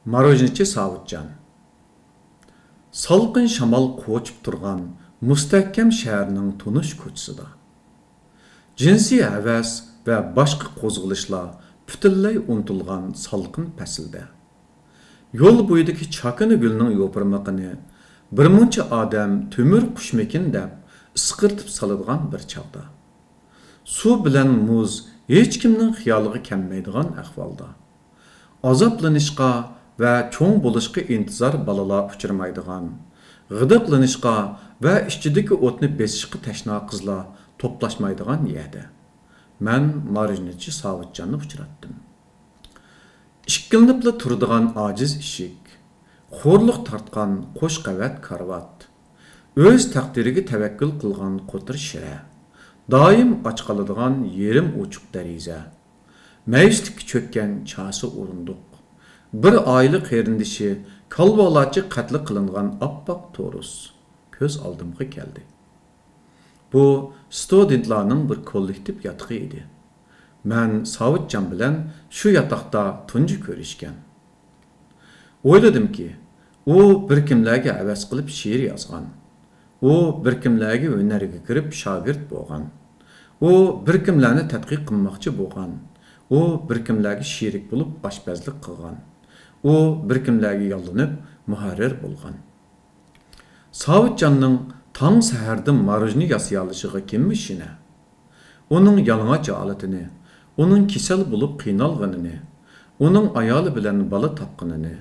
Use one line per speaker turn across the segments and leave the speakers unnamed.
Marojnichi Savitjan. Salqin shamol qo'chib turgan mustahkam shaharning tunish ko'chisida. Jinsiy havas va boshqa qo'zg'alishlar butunlay unutilgan salqin faslda. Yo'l bo'yidagi chakini gulning yo'pirmaqini bir muncha odam temir qushmekin deb isqirtib soladigan bir chog'da. Suv bilan muz hech kimning xiyoliga kelmaydigan ahvolda. Azoblanishga va cho'ng bo'lishga intizor balalar uchirmaydigan, g'idiqlanishga va ichidagi o'tni besishga tashna qizlar to'plashmaydigan yerda men Marojnichi Savitjanni uchratdim. Ishkilinibla turadigan ojiz eshik, xo'rliq tortgan qo'sh qavat karvat, o'z taqdiriga tavakkul qilgan qo'tir shira, doim och qoladigan yerim ochiq dariza, mayuslikka cho'kkan chasi o'rindiq, bir oila qerindishi kalvolachi qatli qilingan oppoq to'rus ko'z oldimga keldi. Bu studentlarning bir kollektiv yotiqi edi. Men Savitjan bilan shu yotoqda tunji ko'rishgan. O'yladimki, u bir kimlarga havas qilib she'r yozgan. U bir kimlarga hunarga kirib shogird bo'lgan. U bir kimlarni tadqiq qilmoqchi bo'lgan. U bir kimlarga sherik bo'lib oshpazlik qilgan. U bir kimlarga yollanib muharrir bo'lgan. Savitjanning tong sahardan marojni yasayalishiga kimishine? Onun yalang'och holatini, onun kasal bo'lib qiynalganini, onun ayoli bilan bola topganini,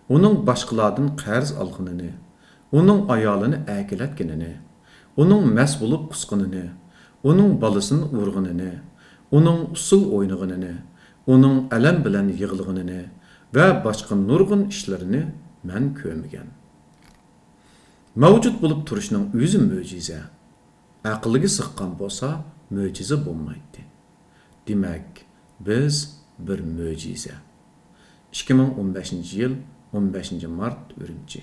onun boshqalardan qarz olganini, onun ayolini akilatganini, onun mas bo'lib qusqanini, onun bolasini urganini, onun usul o'ynaganini, onun alam bilan yig'ilganini va boshqa nurg'un ishlarini men ko'rmagan. Mavjud bo'lib turishning o'zi mo'jiza. Aqliga siqqan bo'lsa, mo'jiza bo'lmaydi. Demak, biz bir mo'jiza. 2015-yil 15 mart Urumchi.